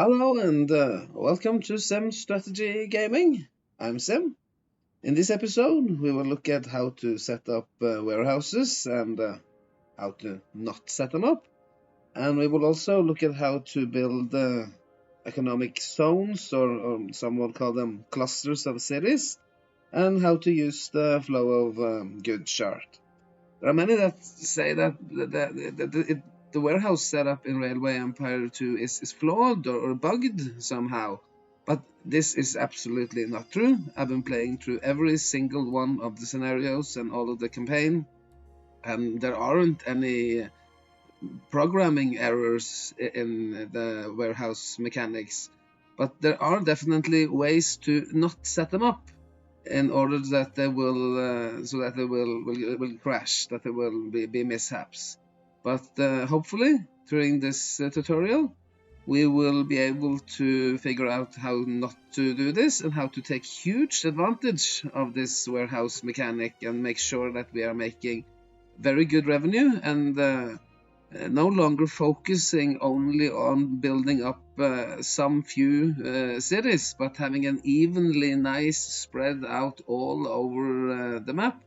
Hello and welcome to Sim Strategy Gaming. I'm Sim. In this episode, we will look at how to set up warehouses and how to not set them up. And we will also look at how to build economic zones, or some will call them clusters of cities, and how to use the flow of goods chart. There are many that say that the warehouse setup in Railway Empire 2 is flawed or bugged somehow. But this is absolutely not true. I've been playing through every single one of the scenarios and all of the campaign, and there aren't any programming errors in the warehouse mechanics. But there are definitely ways to not set them up in order that they will so that they will crash, that there will be mishaps. But hopefully during this tutorial we will be able to figure out how not to do this and how to take huge advantage of this warehouse mechanic and make sure that we are making very good revenue and no longer focusing only on building up some few cities, but having an evenly nice spread out all over the map,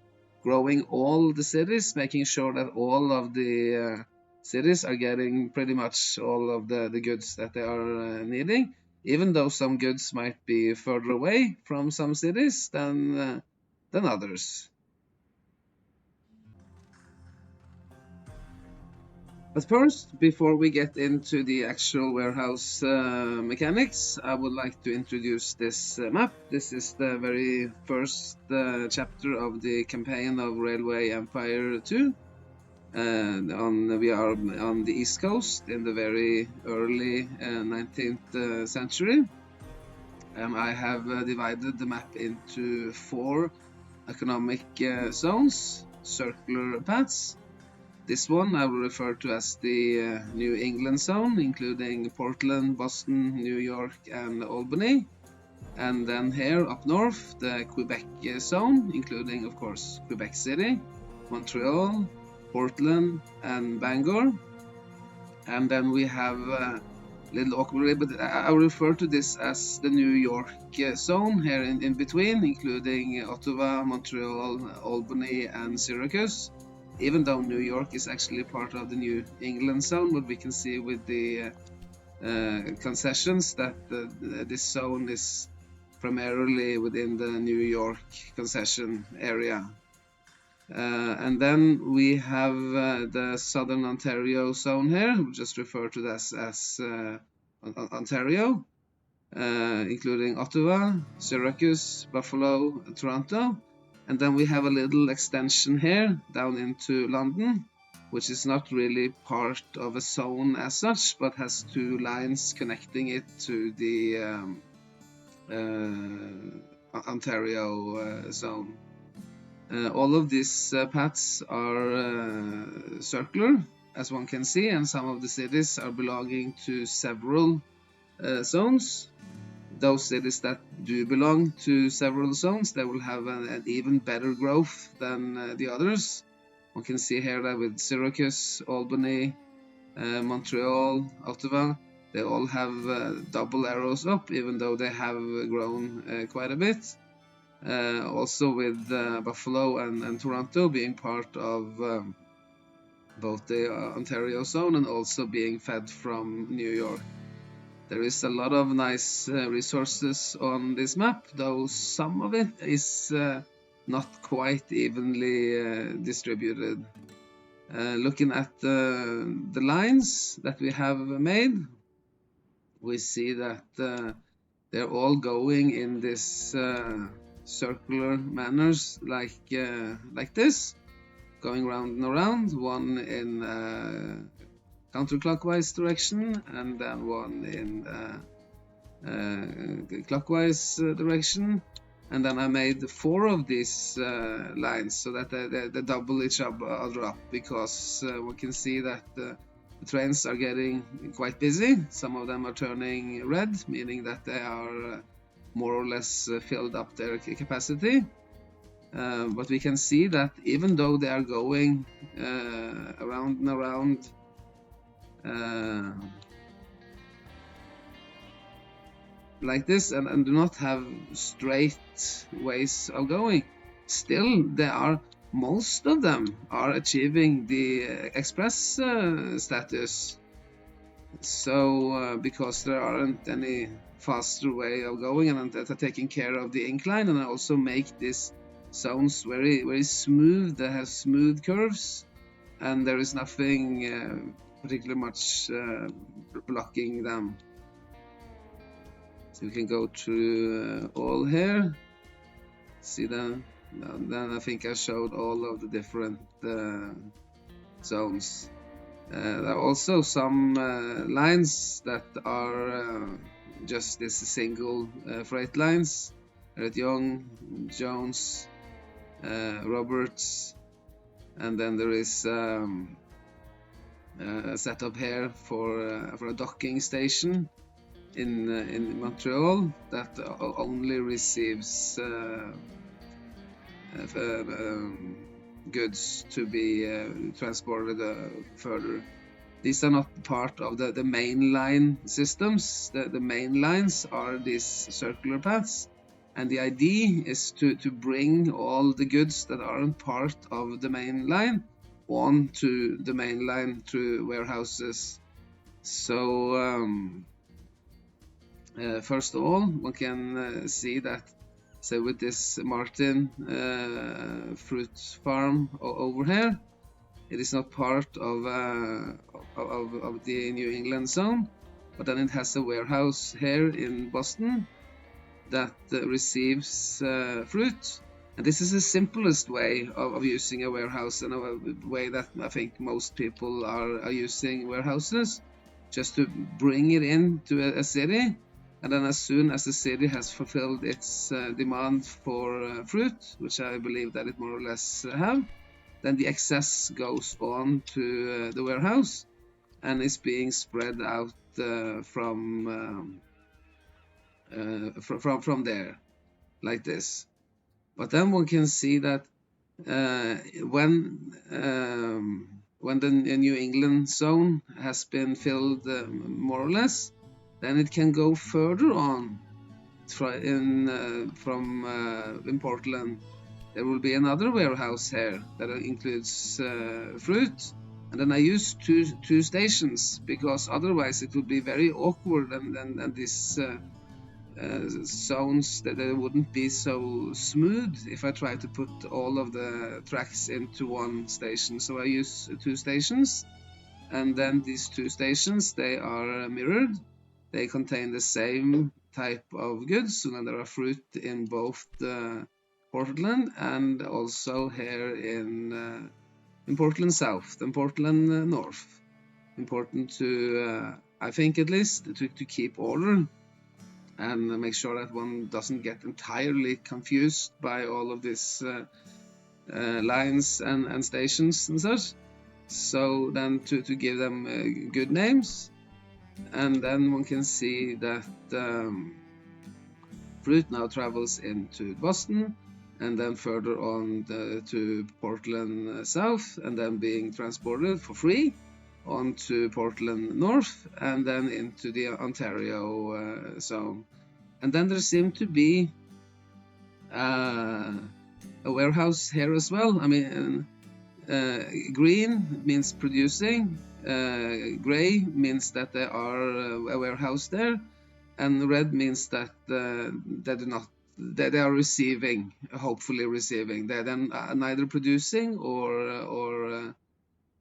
growing all the cities, making sure that all of the cities are getting pretty much all of the goods that they are needing, even though some goods might be further away from some cities than others. But first, before we get into the actual warehouse mechanics, I would like to introduce this map. This is the very first chapter of the campaign of Railway Empire 2. We are on the East Coast in the very early 19th century. And I have divided the map into 4 economic zones, circular paths. This one I will refer to as the New England zone, including Portland, Boston, New York, and Albany. And then here up north, the Quebec zone, including, of course, Quebec City, Montreal, Portland, and Bangor. And then we have a little awkwardly, but I will refer to this as the New York zone here in between, including Ottawa, Montreal, Albany, and Syracuse. Even though New York is actually part of the New England zone, but we can see with the concessions that this zone is primarily within the New York concession area. And then we have the Southern Ontario zone here, we just refer to this as Ontario, including Ottawa, Syracuse, Buffalo, Toronto. And then we have a little extension here down into London, which is not really part of a zone as such, but has 2 lines connecting it to the Ontario zone. All of these paths are circular, as one can see, and some of the cities are belonging to several zones. Those cities that do belong to several zones, they will have an even better growth than the others. One can see here that with Syracuse, Albany, Montreal, Ottawa, they all have double arrows up, even though they have grown quite a bit. Also with Buffalo and Toronto being part of both the Ontario zone and also being fed from New York. There is a lot of nice resources on this map, though some of it is not quite evenly distributed. Looking at the lines that we have made, we see that they're all going in this circular manners like this, going round and around, one in counterclockwise direction and then one in clockwise direction. And then I made 4 of these lines so that they double each other up, because we can see that the trains are getting quite busy. Some of them are turning red, meaning that they are more or less filled up their capacity. But we can see that even though they are going around and around like this and do not have straight ways of going, still there are most of them are achieving the express status. So because there aren't any faster way of going, and that are taking care of the incline, and also make these zones very, very smooth. They have smooth curves, and there is nothing particularly much blocking them. So we can go to all here. See then I think I showed all of the different zones. There are also some lines that are just this single freight lines. Young, Jones, Roberts, and then there is a setup here for a docking station in Montreal that only receives goods to be transported further. These are not part of the main line systems. The main lines are these circular paths, and the idea is to bring all the goods that aren't part of the main line onto the main line through warehouses. So first of all, one can see that, say, with this Martin fruit farm over here, it is not part of the New England zone, but then it has a warehouse here in Boston that receives fruit. And this is the simplest way of using a warehouse, and a way that I think most people are using warehouses, just to bring it into a city. And then as soon as the city has fulfilled its demand for fruit, which I believe that it more or less have, then the excess goes on to the warehouse and is being spread out from there, like this. But then one can see that when the New England zone has been filled more or less, then it can go further on in Portland. There will be another warehouse here that includes fruit, and then I use two stations, because otherwise it would be very awkward, and these zones that they wouldn't be so smooth if I try to put all of the tracks into one station. So I use two stations, and then these two stations, they are mirrored. They contain the same type of goods, so then there are fruit in both Portland and also here in Portland South and Portland North. Important to, I think at least, to keep order and make sure that one doesn't get entirely confused by all of these lines and stations and such. So then to give them good names. And then one can see that fruit now travels into Boston, and then further on to Portland South, and then being transported for free onto Portland North, and then into the Ontario zone. And then there seemed to be a warehouse here as well. I mean, green means producing, gray means that there are a warehouse there, and red means that they are receiving, hopefully receiving. They're then neither producing or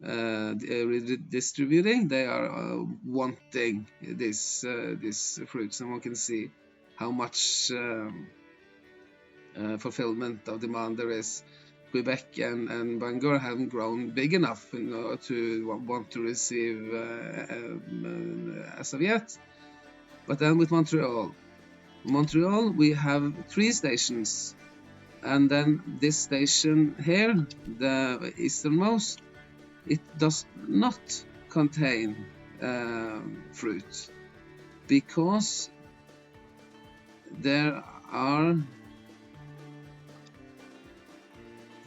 redistributing. They are wanting these fruits, and one can see how much fulfillment of demand there is. Quebec and Bangor haven't grown big enough, to want to receive as of yet. But then with Montreal, we have 3 stations, and then this station here, the easternmost, it does not contain fruit, because there are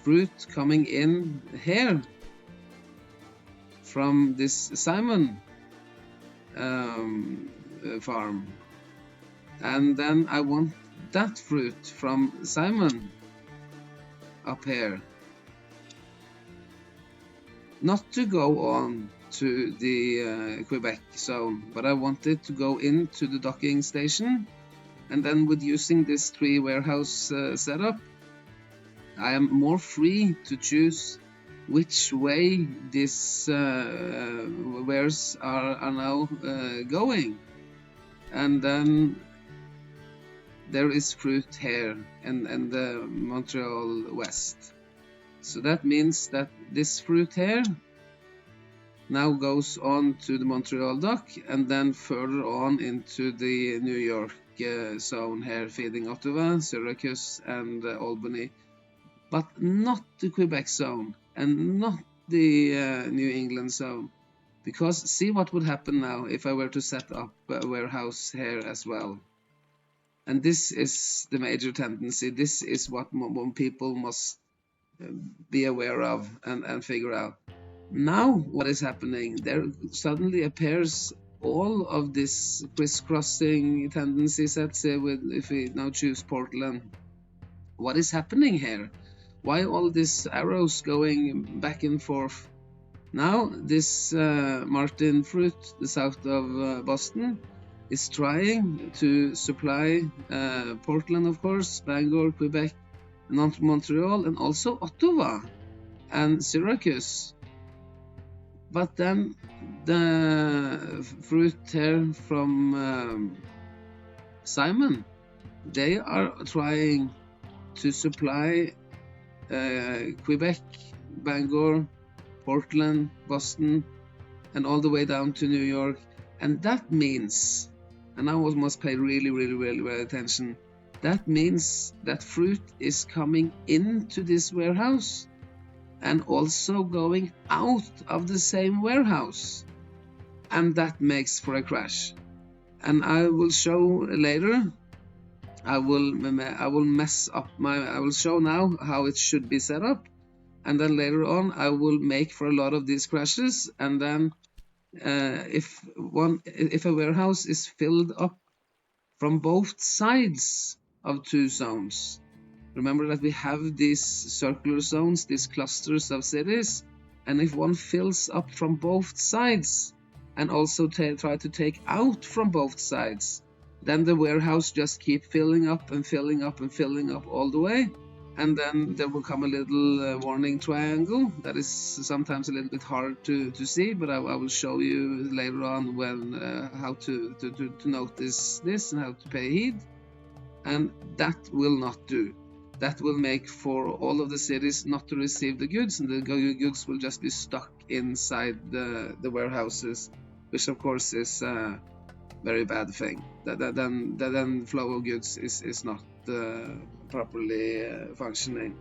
fruit coming in here from this Simon farm, And then I want that fruit from Simon up here not to go on to the Quebec zone, but I want it to go into the docking station. And then with using this 3 warehouse setup, I am more free to choose which way these wares are now going. And then there is fruit here in the Montreal West. So that means that this fruit here now goes on to the Montreal dock and then further on into the New York zone here, feeding Ottawa, Syracuse, and Albany, but not the Quebec zone and not the New England zone. Because see what would happen now if I were to set up a warehouse here as well. And this is the major tendency. This is what people must be aware of and figure out. Now what is happening? There suddenly appears all of this crisscrossing tendency sets with, if we now choose Portland. What is happening here? Why all these arrows going back and forth? Now this Martin fruit, the south of Boston, is trying to supply Portland, of course, Bangor, Quebec, Montreal, and also Ottawa and Syracuse. But then the fruit here from Simon, they are trying to supply Quebec, Bangor, Portland, Boston, and all the way down to New York. And that means, and I must pay really attention, that means that fruit is coming into this warehouse and also going out of the same warehouse. And that makes for a crash. And I will show later, I will show now how it should be set up. And then later on, I will make for a lot of these crashes. And then if a warehouse is filled up from both sides of 2 zones, remember that we have these circular zones, these clusters of cities, and if one fills up from both sides and also try to take out from both sides, then the warehouse just keep filling up and filling up and filling up all the way. And then there will come a little warning triangle that is sometimes a little bit hard to see, but I will show you later on when how to notice this and how to pay heed. And that will not do. That will make for all of the cities not to receive the goods, and the goods will just be stuck inside the warehouses, which of course is a very bad thing. Then flow of goods is not properly functioning.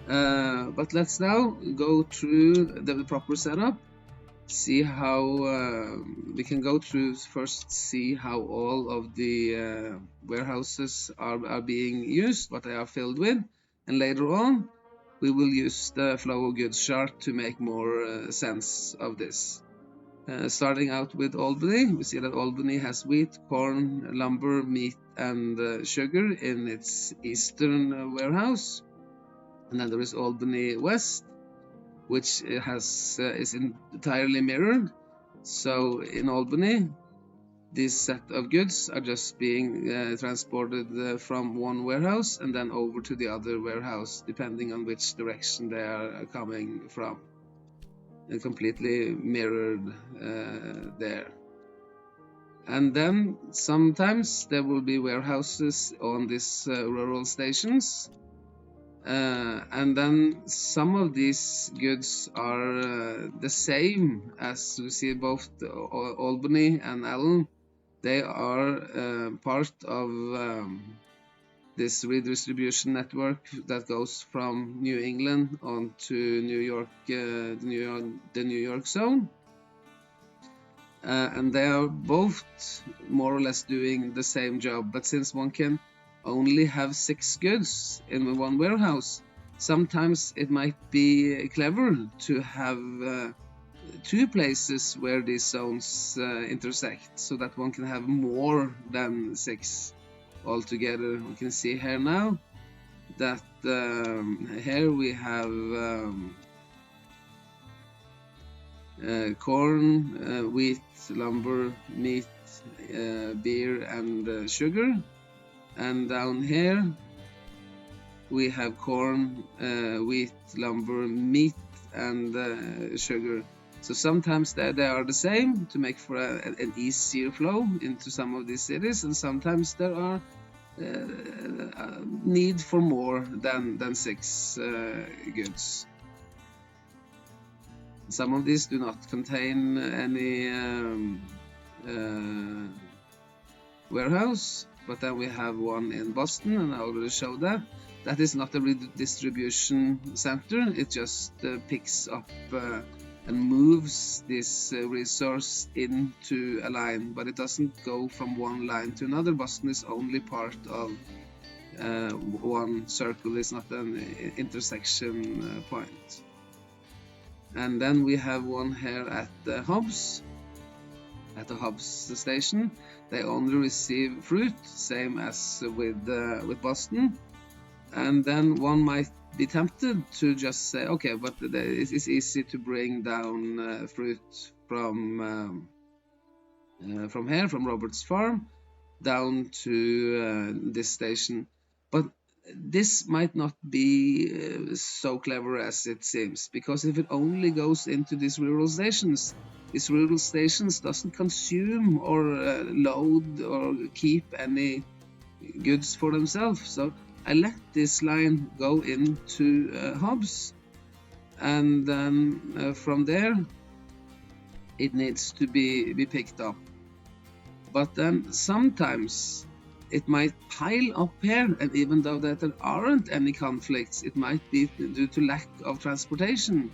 But let's now go through the proper setup, see how we can go through first, see how all of the warehouses are being used, what they are filled with, and later on we will use the flow of goods chart to make more sense of this. Starting out with Albany, we see that Albany has wheat, corn, lumber, meat, and sugar in its eastern warehouse. And then there is Albany West, which is entirely mirrored. So in Albany, this set of goods are just being transported from one warehouse and then over to the other warehouse, depending on which direction they are coming from. And completely mirrored there. And then sometimes there will be warehouses on these rural stations, and then some of these goods are the same as we see both Albany and Allen. They are part of this redistribution network that goes from New England on to New York, the New York zone. And they are both more or less doing the same job, but since one can only have 6 goods in one warehouse, sometimes it might be clever to have two places where these zones intersect, so that one can have more than 6 altogether. We can see here now that here we have corn, wheat, lumber, meat, beer, and sugar. And down here we have corn, wheat, lumber, meat, and sugar. So sometimes they are the same to make for an easier flow into some of these cities, and sometimes there are need for more than 6 goods. Some of these do not contain any warehouse, but then we have one in Boston, and I already showed that. That is not a redistribution center, it just picks up and moves this resource into a line, but it doesn't go from one line to another. Boston is only part of one circle, it's not an intersection point. And then we have one here at the Hobbs, at the Hobbs station. They only receive fruit, same as with Boston. And then one might be tempted to just say, okay, but it's easy to bring down fruit from here, from Robert's farm, down to this station. But this might not be so clever as it seems, because if it only goes into these rural stations doesn't consume or load or keep any goods for themselves. So I let this line go into Hobbs, and then from there it needs to be picked up. But then sometimes it might pile up here, and even though that there aren't any conflicts, it might be due to lack of transportation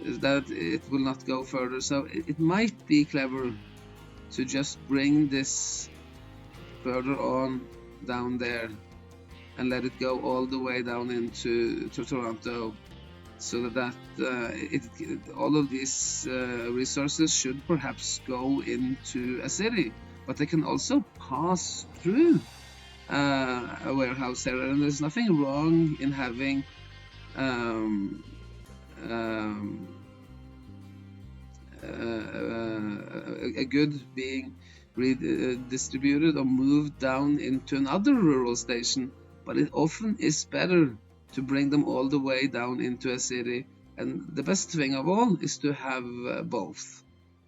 that it will not go further. So it might be clever to just bring this further on down there and let it go all the way down into Toronto, so that all of these resources should perhaps go into a city, but they can also pass through a warehouse area, and there's nothing wrong in having a good being redistributed or moved down into another rural station, but it often is better to bring them all the way down into a city. And the best thing of all is to have both,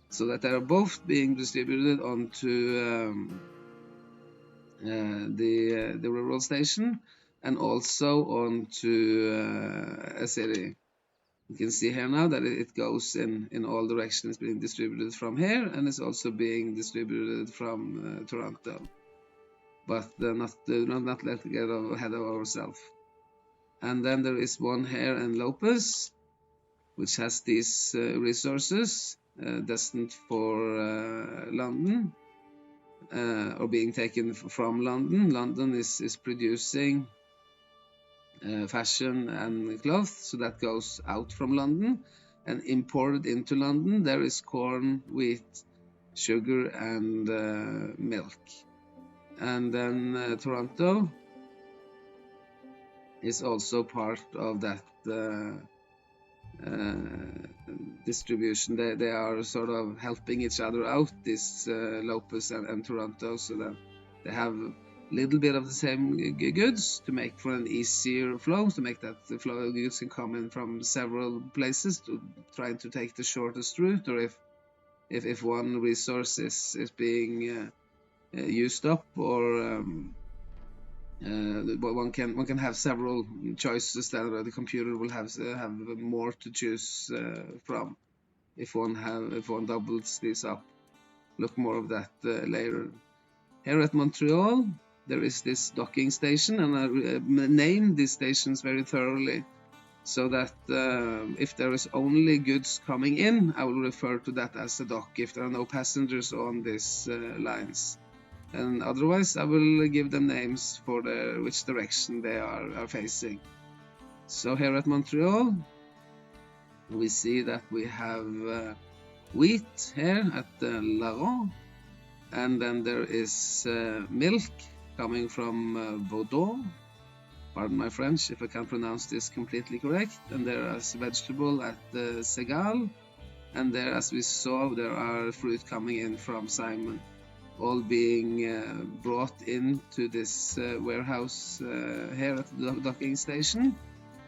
so that they are both being distributed onto the rural station and also onto a city. You can see here now that it goes in all directions, being distributed from here, and it's also being distributed from Toronto. But not let get ahead of ourselves. And then there is one here in Lopez, which has these resources destined for London, or being taken from London. London is producing fashion and cloth, so that goes out from London and imported into London. There is corn, wheat, sugar, and milk. And then Toronto is also part of that distribution. They are sort of helping each other out, this Lopez and Toronto, so that they have a little bit of the same goods to make for an easier flow, to make that the flow of goods can come in from several places, to trying to take the shortest route, or if one resource is being used up, or one can have several choices. That the computer will have more to choose from if one doubles these up. Look more of that later. Here at Montreal, there is this docking station, and I named these stations very thoroughly, so that if there is only goods coming in, I will refer to that as a dock if there are no passengers on these lines. And otherwise I will give them names for which direction they are facing. So here at Montreal, we see that we have wheat here at Laron, and then there is milk coming from Bordeaux. Pardon my French if I can't pronounce this completely correct. And there is vegetable at Segal, and there, as we saw, there are fruit coming in from Simon, all being brought into this warehouse here at the docking station.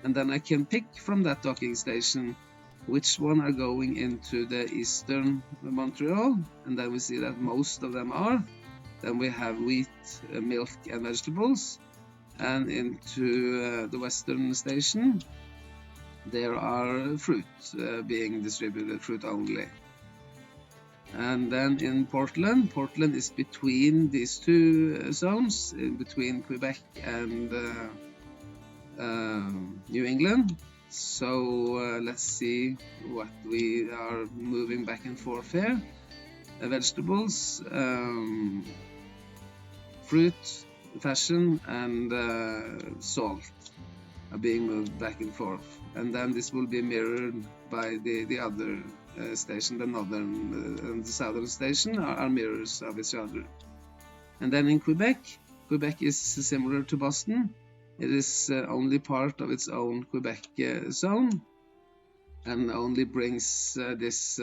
And then I can pick from that docking station which one are going into the eastern Montreal, and then we see that most of them are. Then we have wheat, milk and vegetables, and into the western station there are fruit being distributed, fruit only. And then in Portland is between these two zones, in between Quebec and New England. So let's see what we are moving back and forth here. Vegetables, fruit, fashion, and salt are being moved back and forth. And then this will be mirrored by the other station, the northern and the southern station are mirrors of each other. And then in Quebec is similar to Boston. It is only part of its own Quebec zone, and only brings this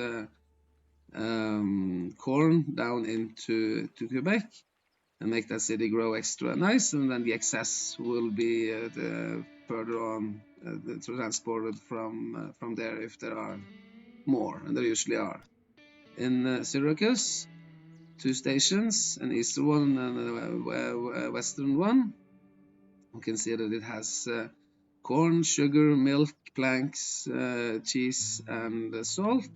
corn down into Quebec and make that city grow extra nice, and then the excess will be further on transported from there if there are more, and there usually are. In Syracuse, 2 stations, an eastern one and a western one. You can see that it has corn, sugar, milk, planks, cheese and salt,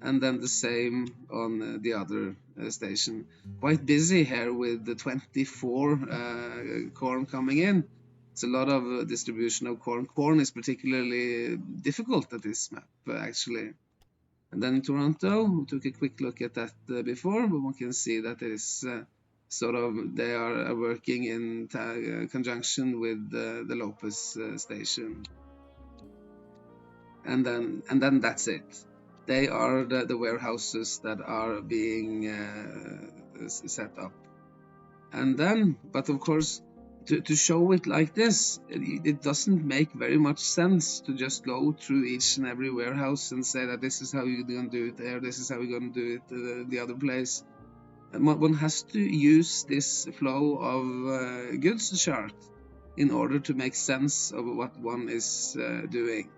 and then the same on the other station. Quite busy here with the 24 corn coming in. It's a lot of distribution of corn. Corn is particularly difficult at this map, actually. And then in Toronto, we took a quick look at that before, but one can see that it is they are working in conjunction with the Lopez station. And then that's it. They are the warehouses that are being set up. And then, but of course, to show it like this, it doesn't make very much sense to just go through each and every warehouse and say that this is how you're going to do it there, this is how we're going to do it the other place. One has to use this flow of goods chart in order to make sense of what one is doing.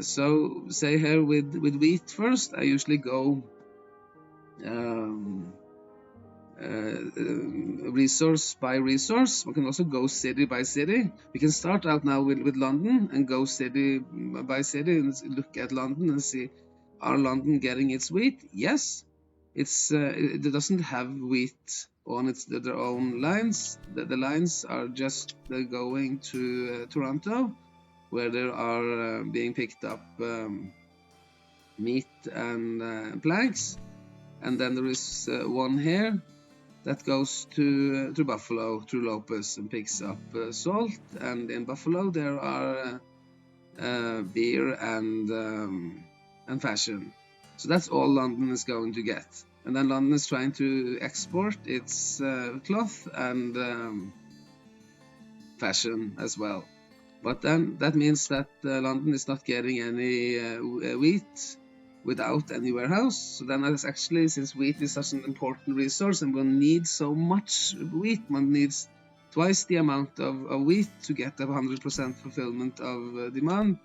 So say here with wheat first, I usually go resource by resource. We can also go city by city. We can start out now with London and go city by city and look at London and see, are London getting its wheat? Yes. It doesn't have wheat on their own lines. The lines are just going to Toronto, where there are being picked up meat and planks. And then there is one here that goes to Buffalo through Lopez and picks up salt. And in Buffalo there are beer and fashion. So that's all London is going to get. And then London is trying to export its cloth and fashion as well. But then that means that London is not getting any wheat without any warehouse. So then that's actually, since wheat is such an important resource and one needs so much wheat, one needs twice the amount of wheat to get a 100% fulfillment of demand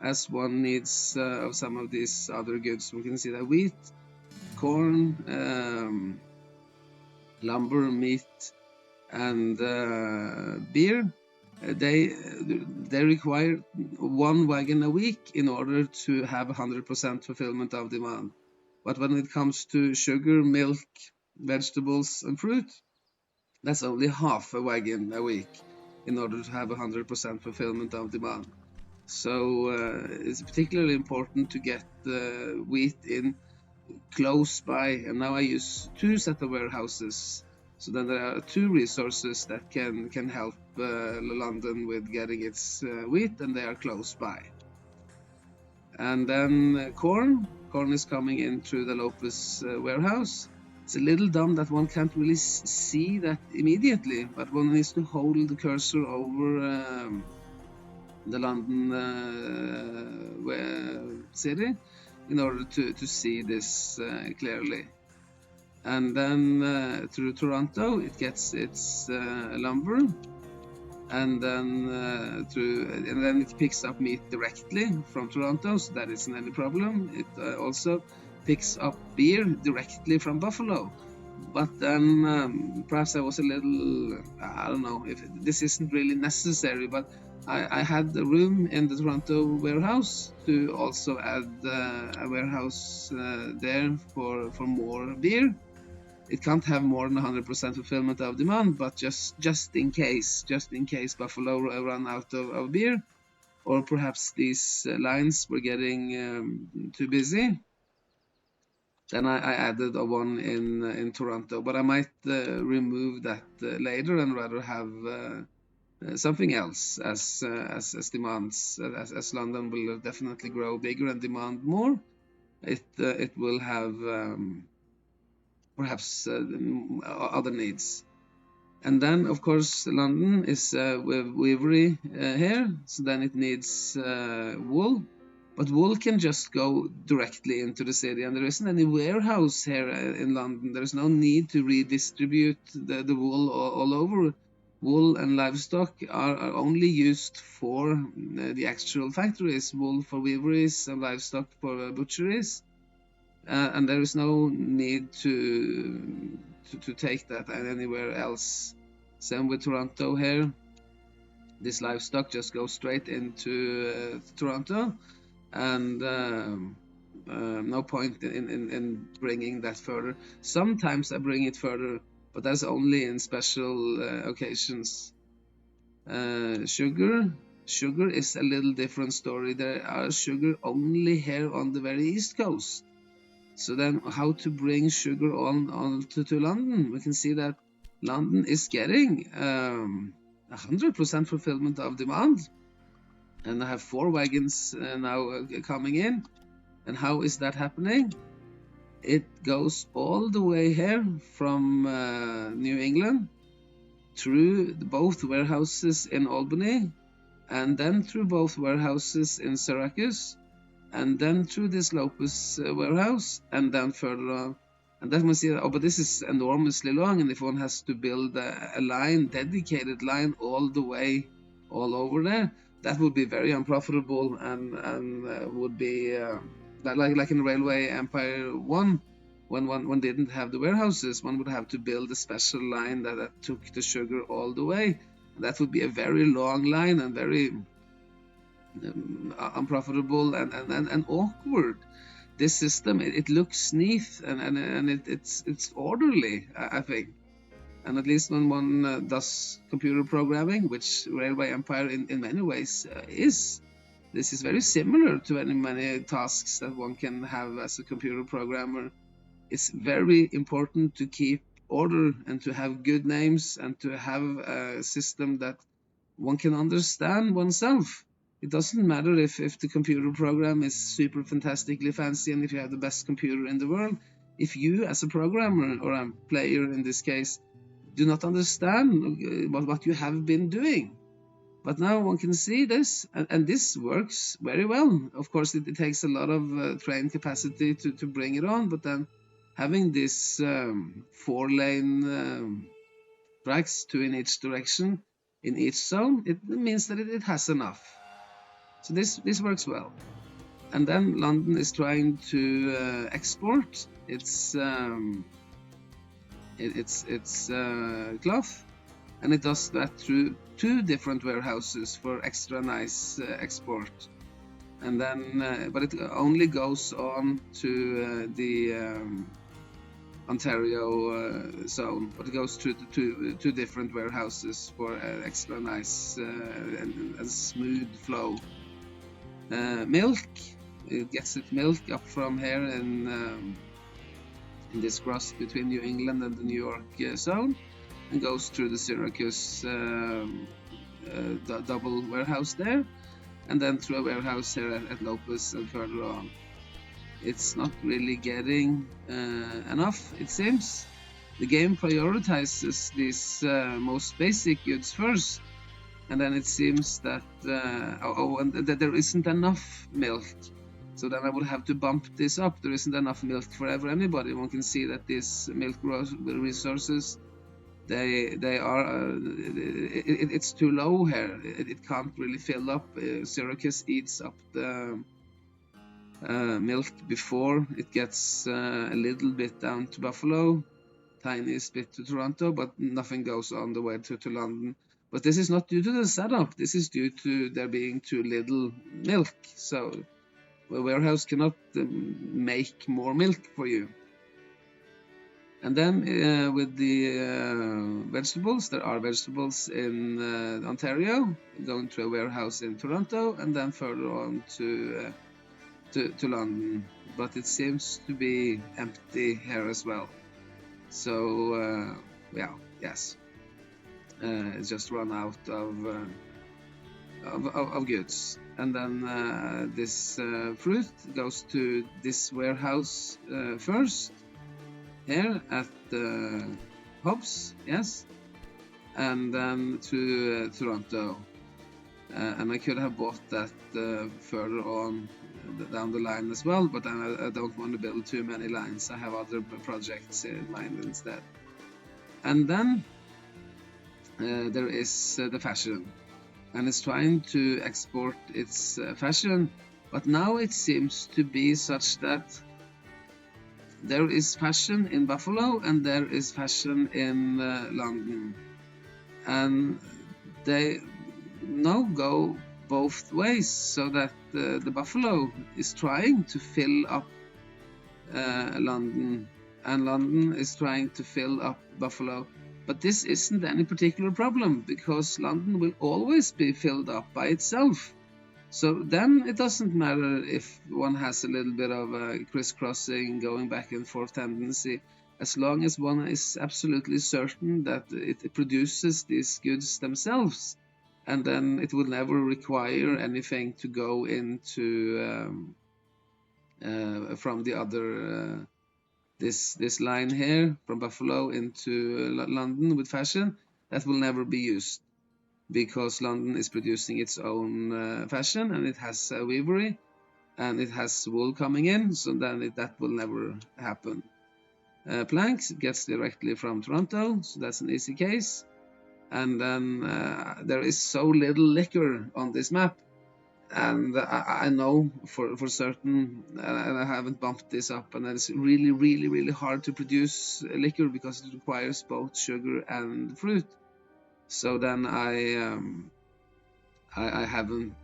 as one needs of some of these other goods. We can see that wheat, corn, lumber, meat and beer, they require 1 wagon a week in order to have 100% fulfillment of demand. But when it comes to sugar, milk, vegetables and fruit, that's only half a wagon a week in order to have 100% fulfillment of demand. So it's particularly important to get wheat in close by, and now I use 2 set of warehouses. So then there are 2 resources that can help London with getting its wheat, and they are close by. And then corn is coming in through the Lopez warehouse. It's a little dumb that one can't really see that immediately, but one needs to hold the cursor over the London city in order to see this clearly. And then through Toronto it gets its lumber, and then it picks up meat directly from Toronto, so that isn't any problem. It also picks up beer directly from Buffalo. But then perhaps I was a little, I don't know if this isn't really necessary, but I had the room in the Toronto warehouse to also add a warehouse there for more beer. It can't have more than 100% fulfillment of demand, but just in case Buffalo run out of beer, or perhaps these lines were getting too busy, then I added a one in Toronto. But I might remove that later and rather have something else as demands, as London will definitely grow bigger and demand more. It will have perhaps other needs. And then, of course, London is weavery here, so then it needs wool. But wool can just go directly into the city, and there isn't any warehouse here in London. There's no need to redistribute the wool all over. Wool and livestock are only used for the actual factories, wool for weaveries and livestock for butcheries. And there is no need to take that anywhere else. Same with Toronto here. This livestock just goes straight into Toronto, and no point in bringing that further. Sometimes I bring it further, but that's only in special occasions. Sugar is a little different story. There are sugar only here on the very East Coast. So then how to bring sugar on to London? We can see that London is getting 100% fulfillment of demand. And I have 4 wagons now coming in. And how is that happening? It goes all the way here from New England, through both warehouses in Albany, and then through both warehouses in Syracuse, and then through this Lopez warehouse, and then further on. And then we see, oh, but this is enormously long, and if one has to build a line, dedicated line all the way, all over there, that would be very unprofitable, and would be like in Railway Empire 1, when one didn't have the warehouses, one would have to build a special line that took the sugar all the way. That would be a very long line and very unprofitable and awkward. This system, it looks neat and it's orderly, I think. And at least when one does computer programming, which Railway Empire in many ways is, this is very similar to many tasks that one can have as a computer programmer. It's very important to keep order and to have good names and to have a system that one can understand oneself. It doesn't matter if the computer program is super fantastically fancy and if you have the best computer in the world. If you as a programmer, or a player in this case, do not understand what you have been doing. But now one can see this, and this works very well. Of course, it takes a lot of train capacity to bring it on, but then having this 4-lane tracks, 2 in each direction, in each zone, it means that it has enough. So this works well. And then London is trying to export its cloth, and it does that through 2 different warehouses for extra nice export. And then, but it only goes on to the Ontario zone, but it goes through the 2 different warehouses for extra nice and smooth flow. Milk, it gets its milk up from here in this cross between New England and the New York zone, and goes through the Syracuse double warehouse there. and then through a warehouse here at Lopez and further on. It's not really getting enough, it seems. The game prioritizes these most basic goods first, and then it seems that and that there isn't enough milk. So then I would have to bump this up. There isn't enough milk for anybody. One can see that these milk resources, they are it's too low here. It can't really fill up. Syracuse eats up the milk before it gets a little bit down to Buffalo, tiniest bit to Toronto, but nothing goes on the way to London. But this is not due to the setup. This is due to there being too little milk. So a warehouse cannot make more milk for you. And then with the vegetables, there are vegetables in Ontario, going to a warehouse in Toronto, and then further on to London. But it seems to be empty here as well. So yes, it's just run out of goods. And then this fruit goes to this warehouse first, here at Hobbs, yes, and then to Toronto. And I could have bought that further on down the line as well, but I don't want to build too many lines. I have other projects in mind instead. And then there is the fashion, and it's trying to export its fashion, but now it seems to be such that there is fashion in Buffalo and there is fashion in London, and they now go both ways, so that the Buffalo is trying to fill up London, and London is trying to fill up Buffalo. But this isn't any particular problem, because London will always be filled up by itself. So then it doesn't matter if one has a little bit of a crisscrossing, going back and forth tendency, as long as one is absolutely certain that it produces these goods themselves. And then it will never require anything to go into from the other this line here from Buffalo into London with fashion. That will never be used, because London is producing its own fashion, and it has a weavery, and it has wool coming in, so then that will never happen. Planks gets directly from Toronto, so that's an easy case. And then there is so little liquor on this map, and I know for certain, and I haven't bumped this up, and it's really hard to produce liquor because it requires both sugar and fruit. So then I haven't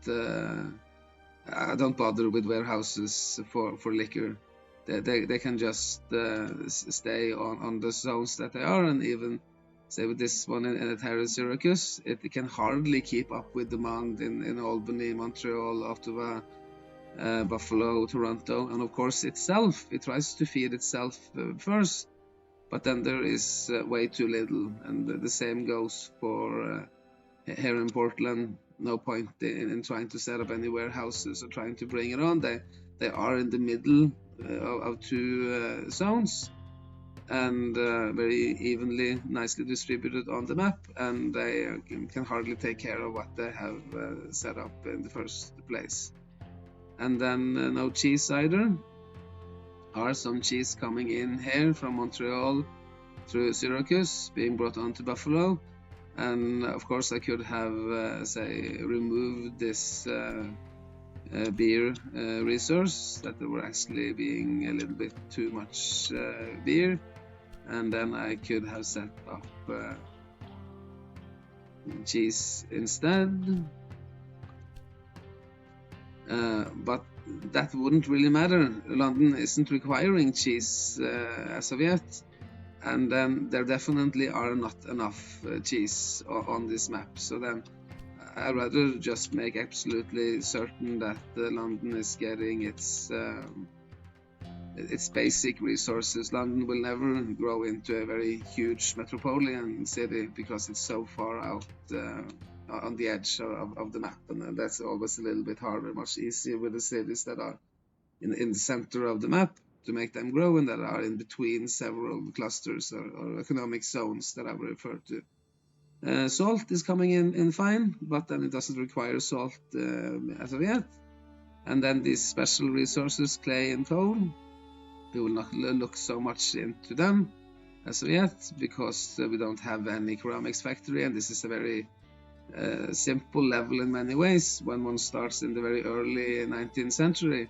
I don't bother with warehouses for liquor. They can just stay on the zones that they are, and even say with this one in Syracuse, it can hardly keep up with demand in Albany, Montreal, Ottawa, Buffalo, Toronto, and of course itself. It tries to feed itself first, but then there is way too little, and the same goes for here in Portland. No point in trying to set up any warehouses or trying to bring it on. They are in the middle of two zones, and very evenly, nicely distributed on the map, and they can hardly take care of what they have set up in the first place. And then no cheese either. Are some cheese coming in here from Montreal through Syracuse, being brought on to Buffalo, and of course I could have say removed this beer resource, that there were actually being a little bit too much beer, and then I could have set up cheese instead, but that wouldn't really matter. London isn't requiring cheese as of yet, and then there definitely are not enough cheese on this map. So then I'd rather just make absolutely certain that London is getting its basic resources. London will never grow into a very huge metropolitan city because it's so far out on the edge of the map, and that's always a little bit harder, much easier with the cities that are in the center of the map to make them grow and that are in between several clusters or economic zones that I will refer to. Salt is coming in fine, but then it doesn't require salt as of yet. And then these special resources, clay and coal, we will not look so much into them as of yet because we don't have any ceramics factory, and this is a very simple level in many ways. When one starts in the very early 19th century,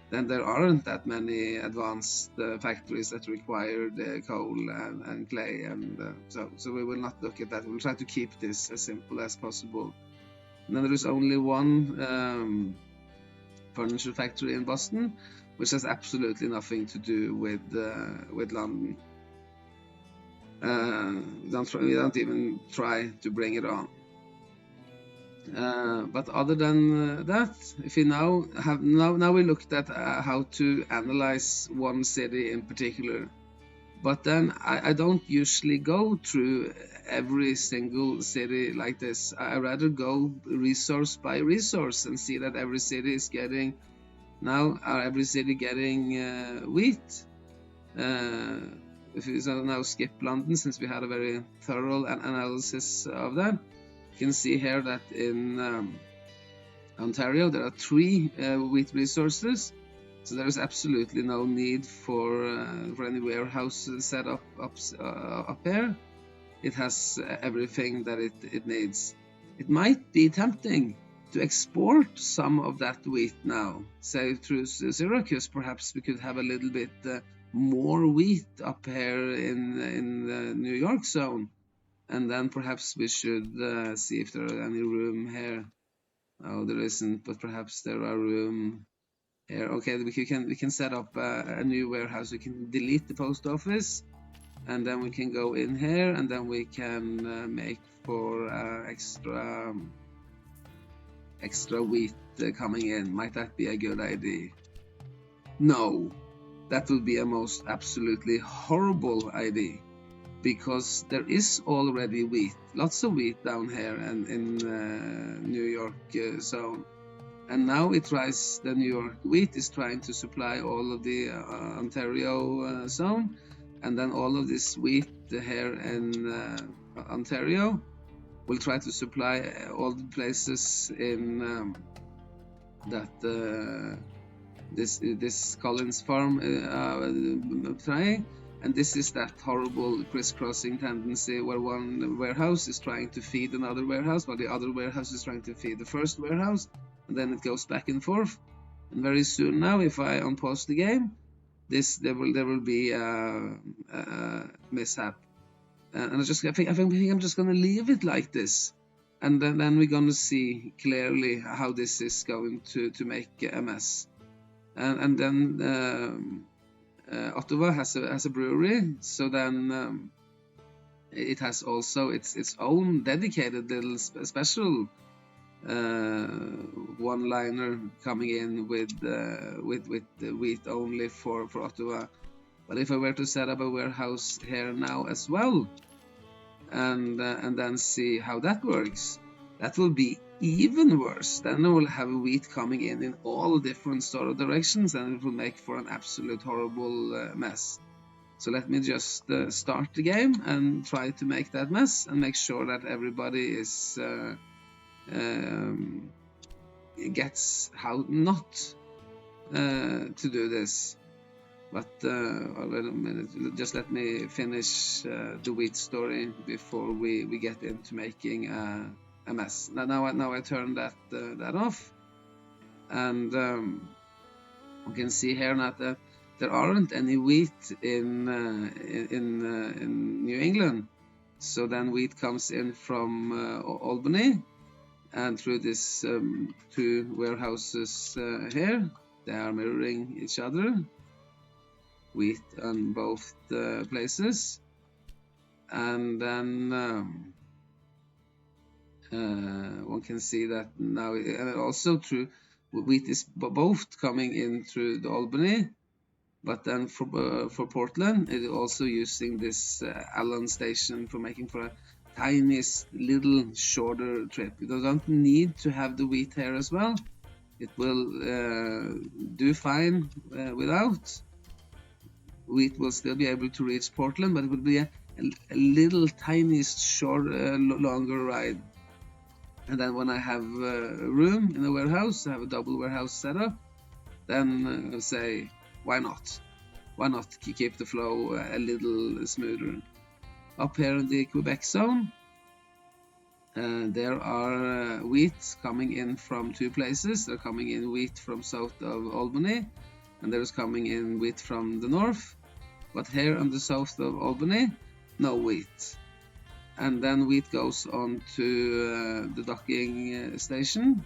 then there aren't that many advanced factories that require the coal and clay, and so we will not look at that. We'll try to keep this as simple as possible. And then there is only one furniture factory in Boston, which has absolutely nothing to do with London. We don't even try to bring it on. But other than that, if we now we looked at how to analyze one city in particular, but then I don't usually go through every single city like this. I rather go resource by resource and see that every city is getting wheat. If we now skip London, since we had a very thorough analysis of that, you can see here that in Ontario there are 3 wheat resources, so there is absolutely no need for any warehouse set up here. It has everything that it needs. It might be tempting to export some of that wheat now, say through Syracuse. Perhaps we could have a little bit more wheat up here in the New York zone. And then perhaps we should see if there are any room here. Oh, there isn't, but perhaps there are room here. Okay, we can set up a new warehouse. We can delete the post office, and then we can go in here, and then we can make for extra wheat coming in. Might that be a good idea? No, that would be a most absolutely horrible idea. Because there is already wheat, lots of wheat down here and in New York zone, and now the New York wheat is trying to supply all of the Ontario zone, and then all of this wheat here in Ontario will try to supply all the places in this Collins farm trying. And this is that horrible crisscrossing tendency where one warehouse is trying to feed another warehouse, while the other warehouse is trying to feed the first warehouse, and then it goes back and forth. And very soon now, if I unpause the game, there will be a mishap. And I think I'm just going to leave it like this, and then we're going to see clearly how this is going to make a mess. And then Ottawa has a brewery, so then it has also its own dedicated little special one-liner coming in with the wheat only for Ottawa. But if I were to set up a warehouse here now as well, and then see how that works, that will be even worse. Then we will have wheat coming in all different sort of directions, and it will make for an absolute horrible mess. So let me just start the game and try to make that mess and make sure that everybody gets how not to do this. But wait a minute, just let me finish the wheat story before we get into making a mess. Now I turn that off, and we can see here now that there aren't any wheat in New England. So then wheat comes in from Albany, and through these 2 warehouses here, they are mirroring each other. Wheat on both places, and then one can see that now, and also through wheat is both coming in through the Albany, but then for Portland it is also using this Allen station for making for tiniest little shorter trip. You don't need to have the wheat here as well. It will do fine without. Wheat will still be able to reach Portland, but it will be a little tiniest short, longer ride. And then when I have room in the warehouse, I have a double warehouse setup, then say, why not? Why not keep the flow a little smoother? Up here in the Quebec zone, there are wheat coming in from two places. They're coming in wheat from south of Albany, and there's coming in wheat from the north. But here on the south of Albany, no wheat. And then wheat goes on to the docking station,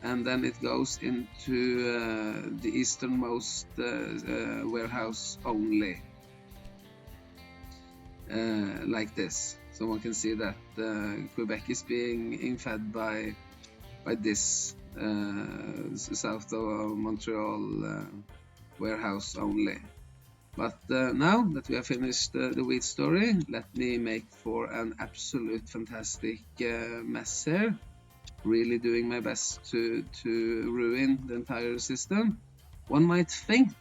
and then it goes into the easternmost warehouse only, like this. So one can see that Quebec is being fed by this south of Montreal warehouse only. But now that we have finished the wheat story, let me make for an absolute fantastic mess here. Really doing my best to ruin the entire system. One might think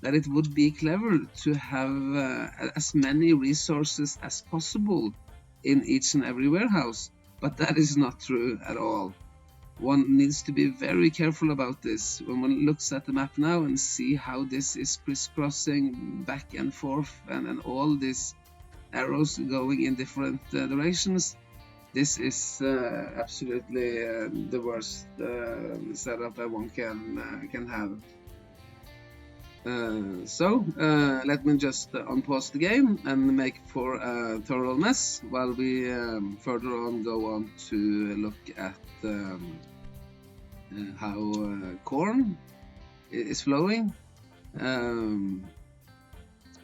that it would be clever to have as many resources as possible in each and every warehouse, but that is not true at all. One needs to be very careful about this when one looks at the map now and see how this is crisscrossing back and forth and all these arrows going in different directions. This is absolutely the worst setup that one can have. So let me just unpause the game and make for a thorough mess while we further on go on to look at how corn is flowing.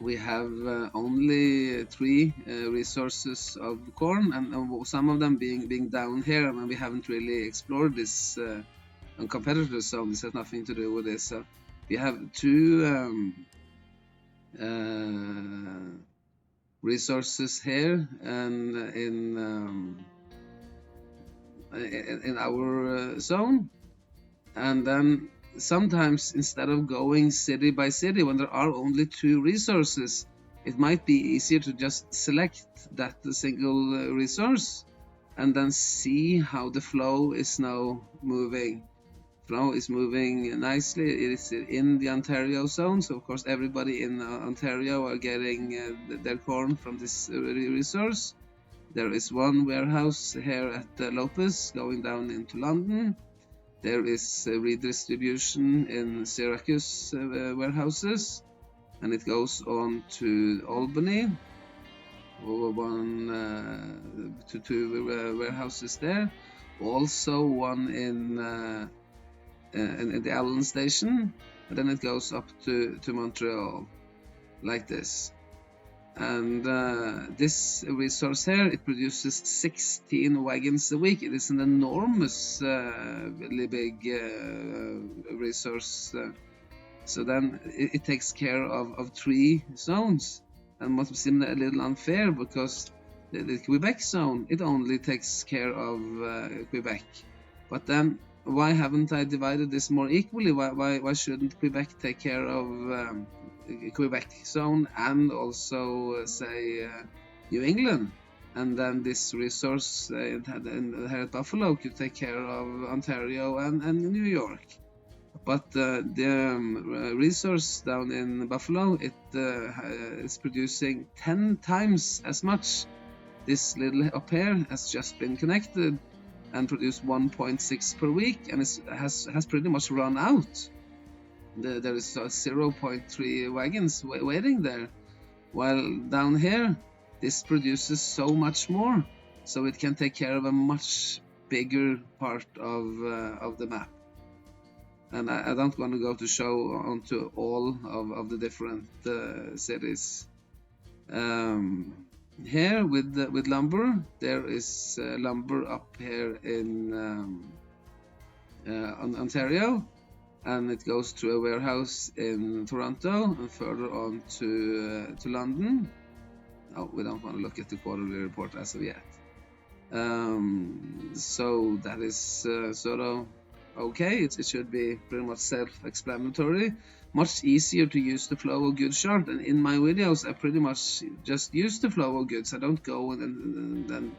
We have only 3 resources of corn, and some of them being down here. I mean, we haven't really explored this on competitor zone. This has nothing to do with this. So we have 2 resources here, and in our zone, and then sometimes instead of going city by city when there are only 2 resources, it might be easier to just select that single resource and then see how the flow is now moving. Flow is moving nicely. It is in the Ontario zone, so of course everybody in Ontario are getting their corn from this resource. There is 1 warehouse here at Lopez going down into London. There is a redistribution in Syracuse warehouses, and it goes on to Albany, over 1 to 2 warehouses there. Also 1 in the Allen station, and then it goes up to Montreal, like this. And this resource here, it produces 16 wagons a week. It is an enormously big resource. So then it takes care of 3 zones, and must seem a little unfair because the Quebec zone, it only takes care of Quebec. But then why haven't I divided this more equally? Why shouldn't Quebec take care of Quebec zone and also say New England, and then this resource here at Buffalo could take care of Ontario and New York. But the resource down in Buffalo, it is producing 10 times as much. This little up here has just been connected and produced 1.6 per week, and it has pretty much run out. There is 0.3 wagons waiting there, while down here this produces so much more, so it can take care of a much bigger part of the map. And I don't want to go to show onto all of the different cities. Here with lumber, there is lumber up here in Ontario, and it goes to a warehouse in Toronto and further on to London. No, we don't want to look at the quarterly report as of yet. So that is sort of okay. It should be pretty much self-explanatory. Much easier to use the flow of goods chart. And in my videos, I pretty much just use the flow of goods. I don't go and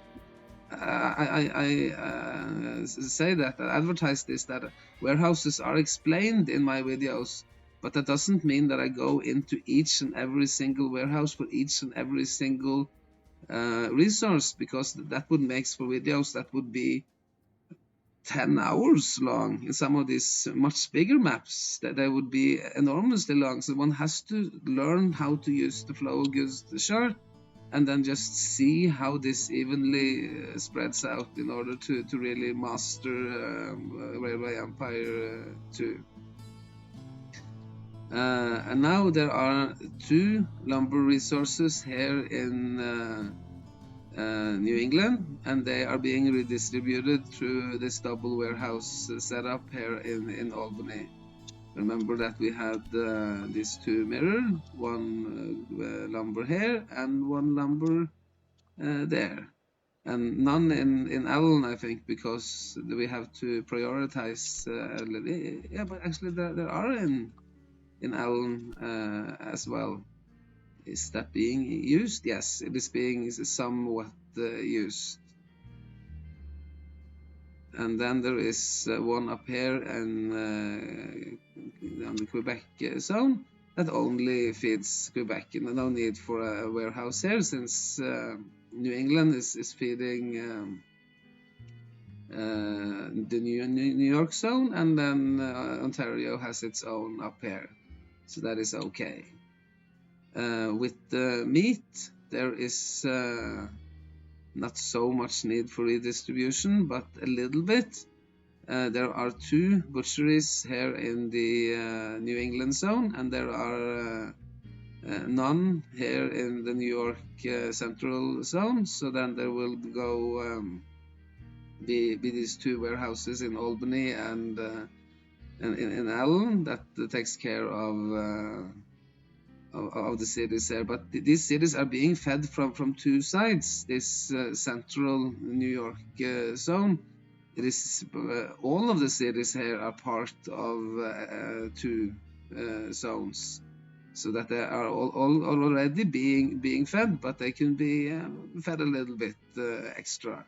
I say that, I advertise this, that warehouses are explained in my videos, but that doesn't mean that I go into each and every single warehouse for each and every single resource, because that would make for videos that would be 10 hours long. In some of these much bigger maps, that they would be enormously long. So one has to learn how to use the flow of goods chart and then just see how this evenly spreads out in order to really master Railway Empire 2. And now there are 2 lumber resources here in New England, and they are being redistributed through this double warehouse setup here in Albany. Remember that we had these 2 mirror, one lumber here and one lumber there, and none in Allen, I think, because we have to prioritize. Yeah, but actually there are in Allen as well. Is that being used? Yes, it is being somewhat used. And then there is one up here in the Quebec zone that only feeds Quebec, and no need for a warehouse here, since New England is feeding the New York zone, and then Ontario has its own up here, so that is okay. With the meat, there is not so much need for redistribution, but a little bit. There are 2 butcheries here in the New England zone, and there are none here in the New York central zone. So then there will go be these 2 warehouses in Albany and in Allen that takes care of the cities here. But these cities are being fed from 2 sides. This central New York zone, it is all of the cities here are part of 2 zones, so that they are all already being fed, but they can be fed a little bit extra.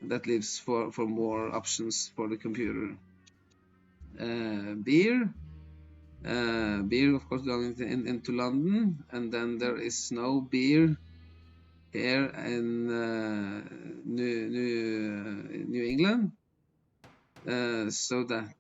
That leaves for more options for the computer. Beer, of course, going into London, and then there is no beer here in New England, so that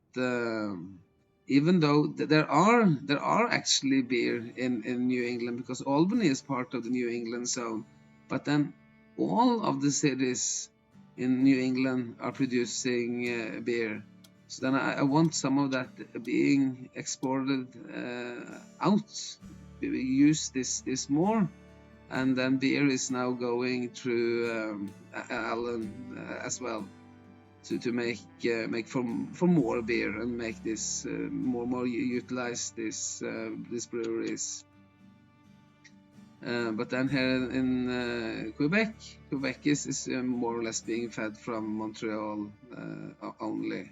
even though there are actually beer in New England, because Albany is part of the New England zone, but then all of the cities in New England are producing beer. So then I want some of that being exported out. We use this more, and then beer is now going through Allen as well, to make for more beer and make this more utilize these breweries. But then here in Quebec is more or less being fed from Montreal only.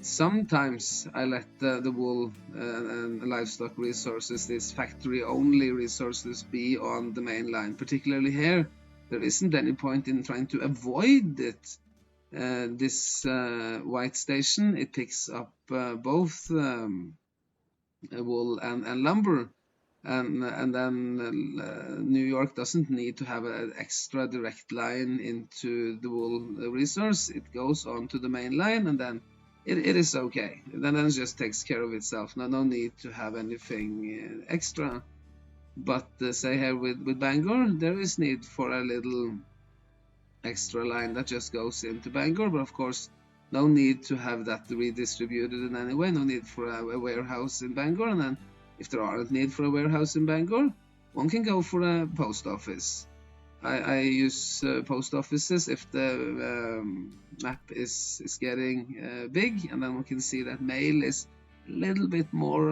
Sometimes I let the wool and livestock resources, these factory-only resources, be on the main line. Particularly here, there isn't any point in trying to avoid it. This white station, it picks up both wool and lumber. And then New York doesn't need to have an extra direct line into the wool resource. It goes on to the main line, and then it is okay. Then it just takes care of itself. No need to have anything extra. But say here with Bangor, there is need for a little extra line that just goes into Bangor, but of course no need to have that redistributed in any way. No need for a warehouse in Bangor, and then if there aren't need for a warehouse in Bangor, one can go for a post office. I use post offices if the map is getting big, and then we can see that mail is a little bit more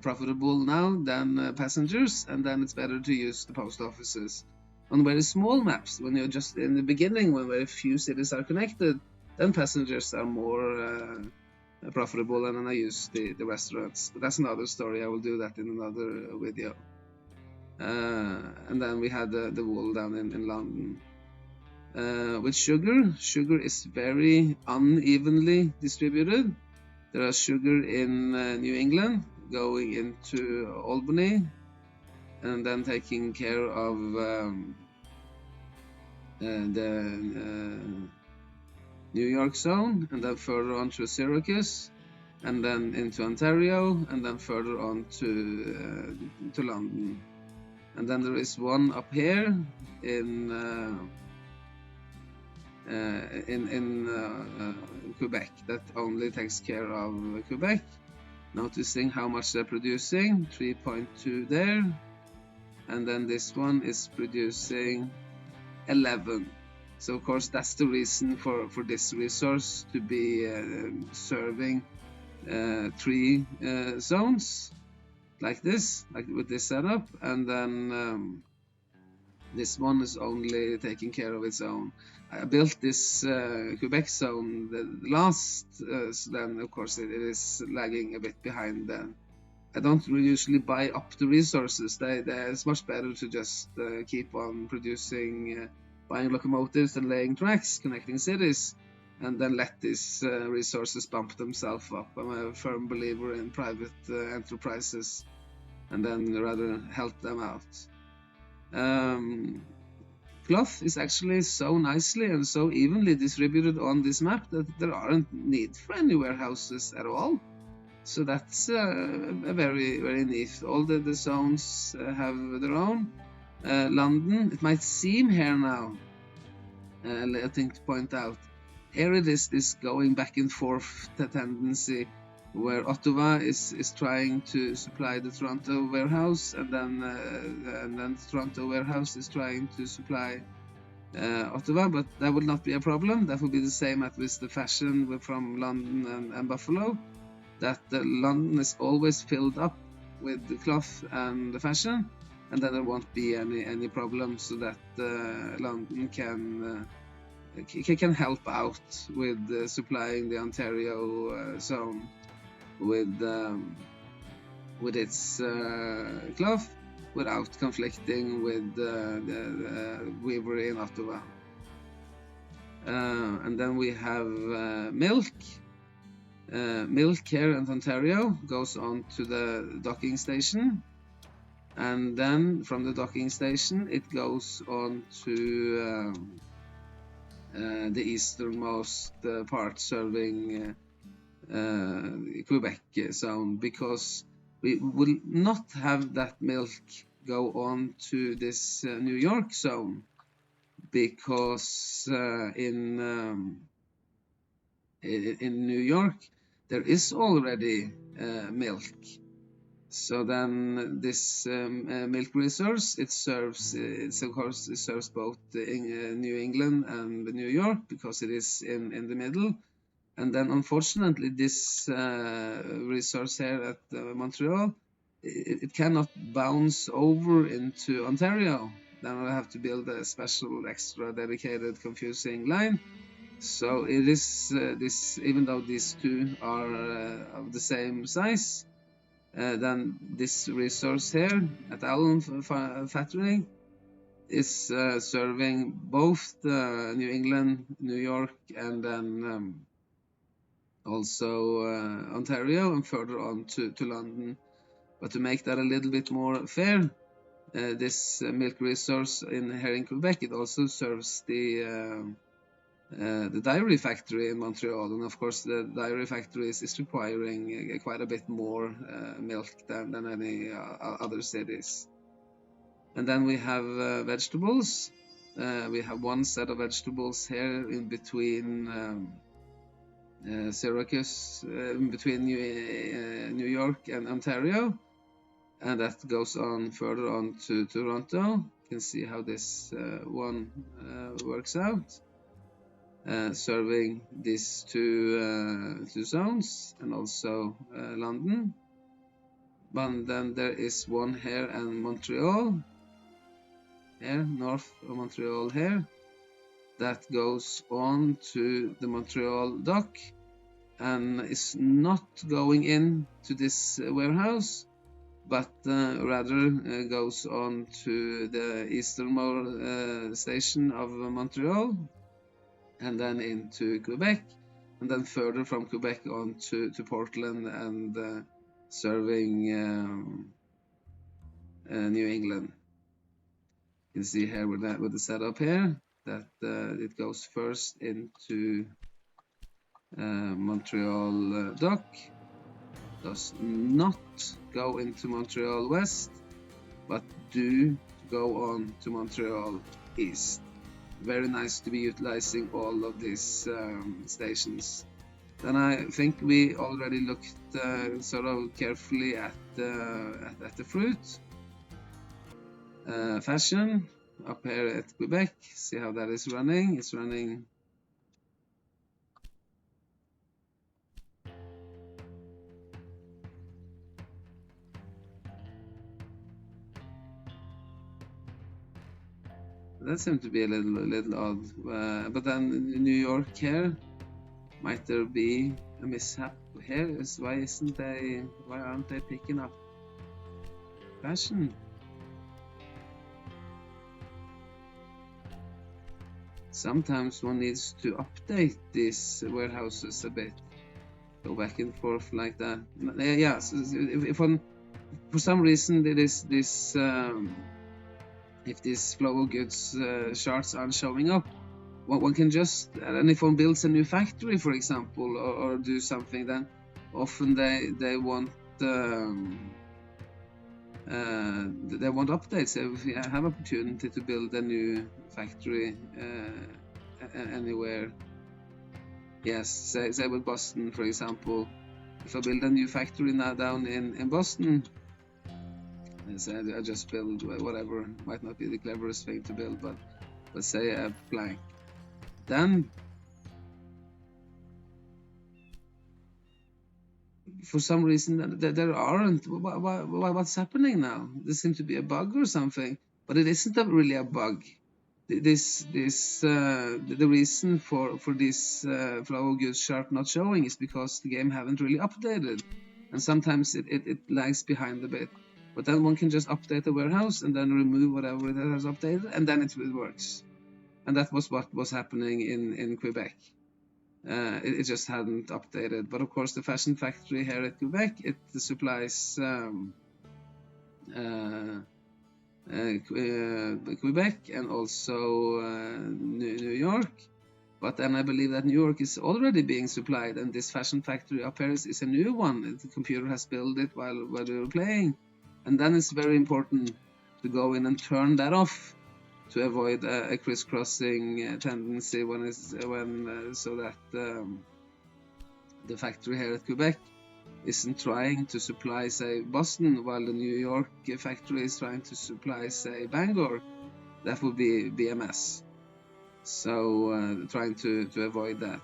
profitable now than passengers, and then it's better to use the post offices. On very small maps, when you're just in the beginning, when very few cities are connected, then passengers are more profitable, and then I use the restaurants. But that's another story. I will do that in another video. And then we had the wool down in London. With sugar is very unevenly distributed. There is sugar in New England going into Albany, and then taking care of the New York zone, and then further on to Syracuse, and then into Ontario, and then further on to London. And then there is one up here in Quebec that only takes care of Quebec. Noticing how much they're producing, 3.2 there, and then this one is producing 11. So of course that's the reason for this resource to be serving 3 zones like this, like with this setup, and then this one is only taking care of its own. I built this Quebec zone the last, so then of course it is lagging a bit behind then. I don't usually buy up the resources. It's much better to just keep on producing, buying locomotives and laying tracks, connecting cities, and then let these resources bump themselves up. I'm a firm believer in private enterprises, and then rather help them out. Cloth is actually so nicely and so evenly distributed on this map that there aren't need for any warehouses at all. So that's a very, very neat. All the zones have their own. London, it might seem here now, I think to point out, here it is this going back and forth tendency where Ottawa is trying to supply the Toronto warehouse, and then the Toronto warehouse is trying to supply Ottawa, but that would not be a problem. That would be the same as with the fashion from London and Buffalo, that London is always filled up with the cloth and the fashion, and then there won't be any problem, so that London can help out with supplying the Ontario zone with its cloth without conflicting with the weaver in Ottawa. And then we have milk. Milk here in Ontario goes on to the docking station, and then from the docking station it goes on to the easternmost part serving Quebec zone, because we will not have that milk go on to this New York zone, because in New York there is already milk. So then this milk resource, it serves both New England and New York, because it is in the middle. And then unfortunately this resource here at Montreal, it cannot bounce over into Ontario. Then I'll have to build a special extra dedicated confusing line. So it is this, even though these two are of the same size, then this resource here at Allen Factory is serving both New England, New York, and then also Ontario, and further on to London. But to make that a little bit more fair, this milk resource here in Quebec, it also serves the dairy factory in Montreal, and of course the dairy factory is requiring quite a bit more milk than any other cities. And then we have vegetables. We have one set of vegetables here in between Syracuse, between New York and Ontario, and that goes on further on to Toronto. You can see how this one works out. Serving these two zones, and also London. but then there is one here and Montreal, here north of Montreal here, that goes on to the Montreal dock and is not going in to this warehouse, but rather goes on to the easternmost station of Montreal, and then into Quebec, and then further from Quebec on to Portland and serving New England. You can see here with the setup here that it goes first into Montreal dock, does not go into Montreal West, but do go on to Montreal East. Very nice to be utilizing all of these stations. Then I think we already looked sort of carefully at the fruit. Fashion up here at Quebec, see how that is running. It's running that seemed to be a little odd, but then New York here, might there be a mishap here? Why aren't they picking up fashion? Sometimes one needs to update these warehouses a bit, go back and forth like that. Yeah, so if one, for some reason there is this if these flow of goods charts aren't showing up, one can just, and if one builds a new factory, for example, or do something, then often they want updates. If you have opportunity to build a new factory anywhere, yes, say with Boston, for example, if I build a new factory now down in Boston, I just build whatever, might not be the cleverest thing to build, but let's say a plank. Then, for some reason, there aren't. What's happening now? There seems to be a bug or something, but it isn't really a bug. The reason for this flow of goods chart not showing is because the game haven't really updated, and sometimes it lags behind a bit. But then one can just update the warehouse and then remove whatever it has updated, and then it works. And that was what was happening in Quebec. It just hadn't updated. But of course, the fashion factory here at Quebec, it supplies Quebec and also New York. But then I believe that New York is already being supplied, and this fashion factory up here is a new one. The computer has built it while we were playing. And then it's very important to go in and turn that off to avoid a crisscrossing tendency so that the factory here at Quebec isn't trying to supply, say, Boston, while the New York factory is trying to supply, say, Bangor. That would be a mess. So trying to avoid that.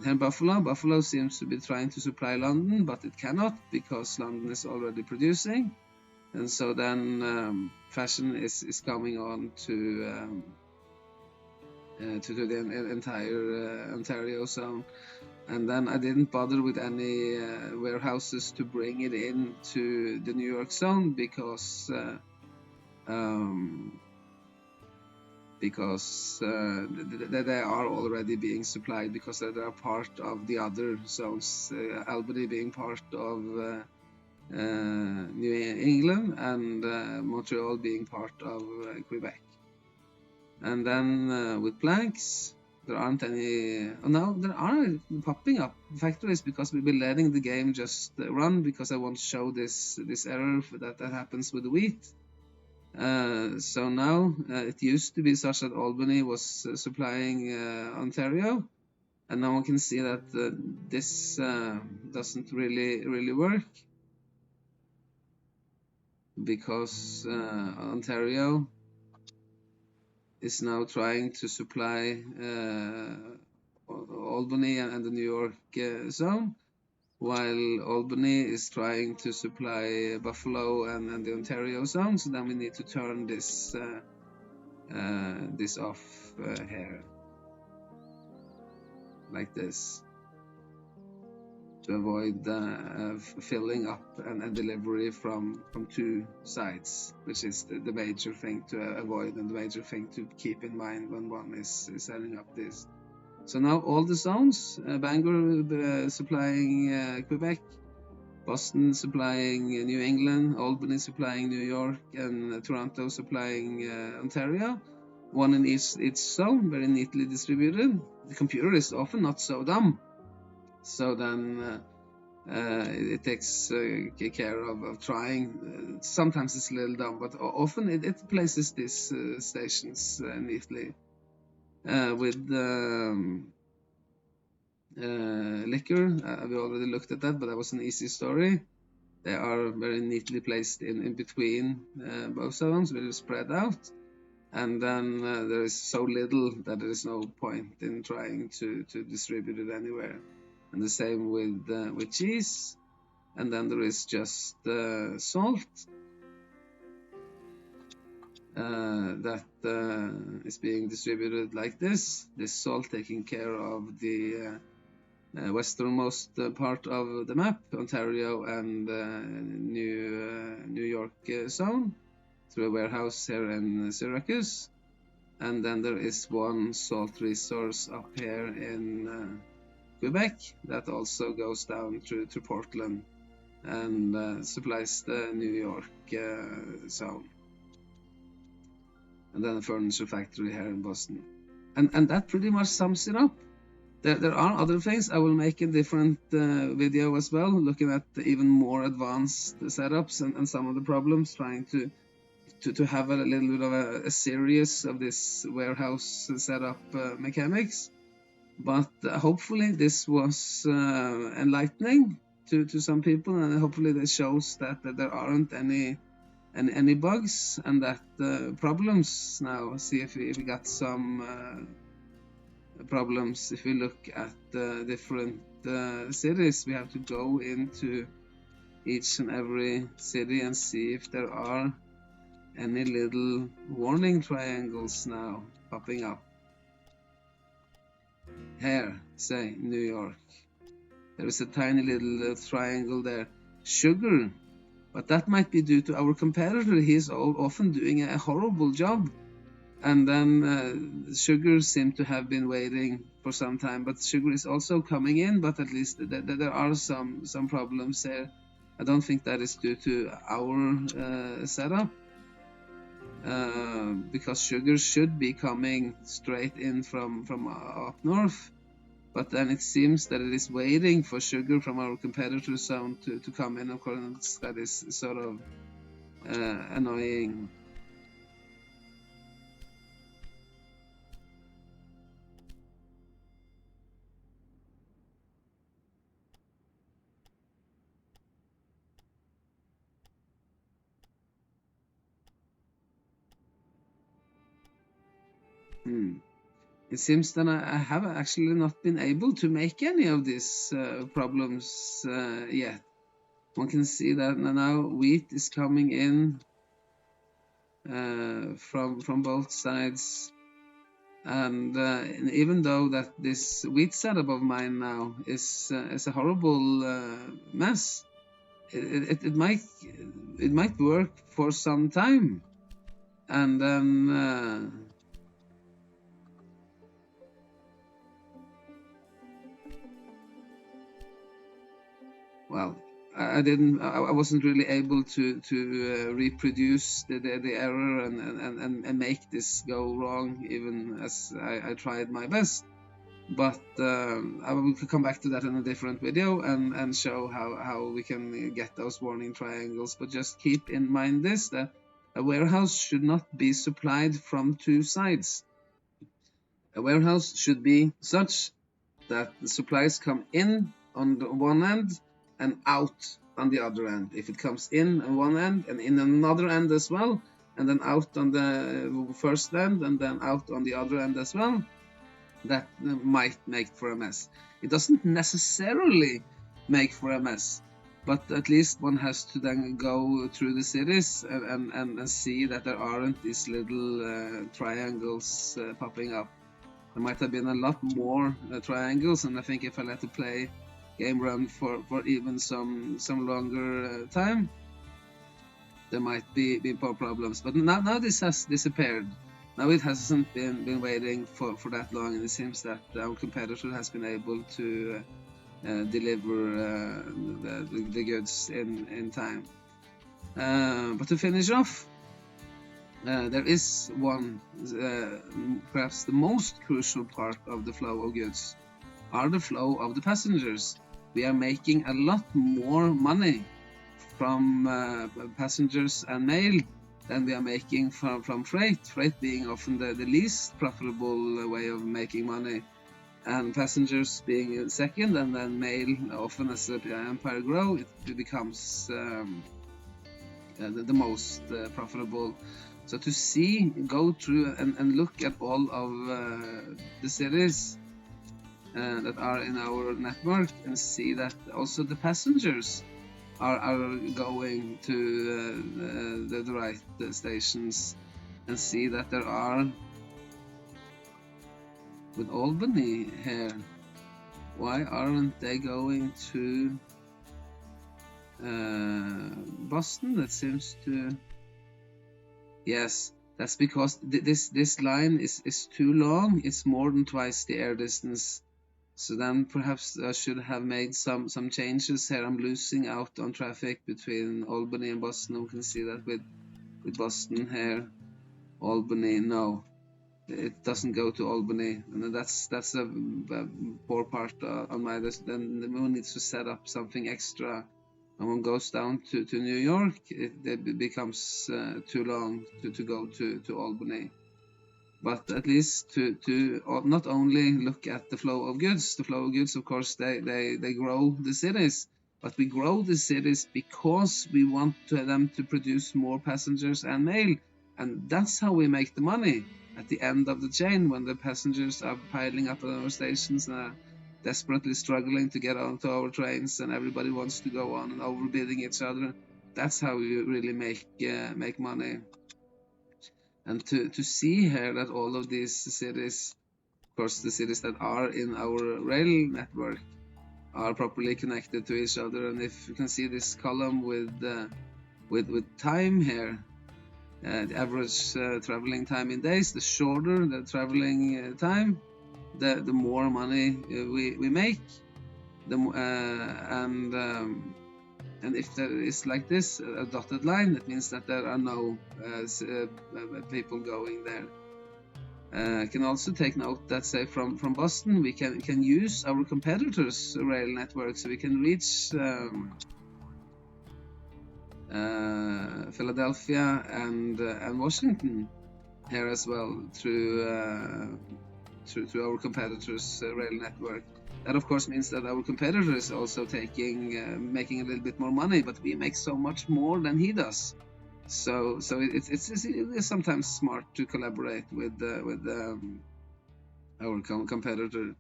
Here Buffalo seems to be trying to supply London, but it cannot because London is already producing. And so then fashion is coming on to the entire Ontario zone. And then I didn't bother with any warehouses to bring it into the New York zone because they are already being supplied because they are part of the other zones, Albany being part of New England and Montreal being part of Quebec. And then with planks, there aren't any. Oh, no, there are popping up factories because we've been letting the game just run because I want to show this error that happens with the wheat. So now it used to be such that Albany was supplying Ontario, and now one can see that this doesn't really work because Ontario is now trying to supply Albany and the New York zone, while Albany is trying to supply Buffalo and the Ontario zone. So then we need to turn this off here, like this, to avoid filling up and delivery from two sides, which is the major thing to avoid and the major thing to keep in mind when one is setting up this. So now all the zones, Bangor supplying Quebec, Boston supplying New England, Albany supplying New York, and Toronto supplying Ontario, one in each zone, very neatly distributed. The computer is often not so dumb, so then it takes care of trying. Sometimes it's a little dumb, but often it places these stations neatly. With liquor, we already looked at that, but that was an easy story. They are very neatly placed in between both zones, very spread out. And then there is so little that there is no point in trying to distribute it anywhere. And the same with cheese. And then there is just salt that is being distributed like this. This salt taking care of the westernmost part of the map, Ontario and New York zone, through a warehouse here in Syracuse. And then there is one salt resource up here in Quebec that also goes down to Portland and supplies the New York zone. And then a furniture factory here in Boston. And that pretty much sums it up. There are other things. I will make a different video as well, looking at even more advanced setups and some of the problems, trying to have a little bit of a series of this warehouse setup mechanics. But hopefully this was enlightening to some people, and hopefully this shows that there aren't any bugs and that problems now. See if we got some problems. If we look at different cities, we have to go into each and every city and see if there are any little warning triangles now popping up. Here, say New York, there is a tiny little triangle there. Sugar, but that might be due to our competitor. He is often doing a horrible job. And then sugar seemed to have been waiting for some time, but sugar is also coming in, but at least there are some problems there. I don't think that is due to our setup, because sugar should be coming straight in from up north, but then it seems that it is waiting for sugar from our competitor zone to come in. Of course, that is sort of annoying. It seems that I have actually not been able to make any of these problems yet. One can see that now wheat is coming in from both sides, and even though that this wheat setup of mine now is a horrible mess, it might work for some time, and then well, I wasn't really able to reproduce the error and make this go wrong, even as I tried my best. But I will come back to that in a different video and show how we can get those warning triangles. But just keep in mind this, that a warehouse should not be supplied from two sides. A warehouse should be such that the supplies come in on the one end and out on the other end. If it comes in on one end and in another end as well, and then out on the first end and then out on the other end as well, that might make for a mess. It doesn't necessarily make for a mess. But at least one has to then go through the cities and see that there aren't these little triangles popping up. There might have been a lot more triangles, and I think if I let the game run for even some longer time, there might be more problems. But now this has disappeared. Now it hasn't been waiting for that long, and it seems that our competitor has been able to deliver the goods in time. But to finish off, there is one, perhaps the most crucial part of the flow of goods, are the flow of the passengers. We are making a lot more money from passengers and mail than we are making from freight. Freight being often the least profitable way of making money, and passengers being second, and then mail often as the empire grows, it becomes the most profitable. So to go through and look at all of the cities that are in our network and see that also the passengers are going to the right stations, and see that there are, with Albany here, why aren't they going to Boston? That seems to... Yes, that's because this line is too long. It's more than twice the air distance. So then perhaps I should have made some changes here. I'm losing out on traffic between Albany and Boston. We can see that with Boston here. Albany, no, it doesn't go to Albany, and that's a poor part on my list. Then we need to set up something extra. When one goes down to New York, it becomes too long to go to Albany. But at least to not only look at the flow of goods. The flow of goods, of course, they grow the cities, but we grow the cities because we want them to produce more passengers and mail, and that's how we make the money at the end of the chain, when the passengers are piling up at our stations and are desperately struggling to get onto our trains, and everybody wants to go on and overbidding each other. That's how we really make money. And to see here that all of these cities, of course the cities that are in our rail network, are properly connected to each other. And if you can see this column with time here, the average traveling time in days, the shorter the traveling time, the more money we make. And if there is like this, a dotted line, that means that there are no people going there. I can also take note that, say, from Boston, we can use our competitors' rail network, so we can reach Philadelphia and Washington here as well through our competitors' rail network. That of course means that our competitor is also making a little bit more money, but we make so much more than he does. So it's sometimes smart to collaborate with our competitor,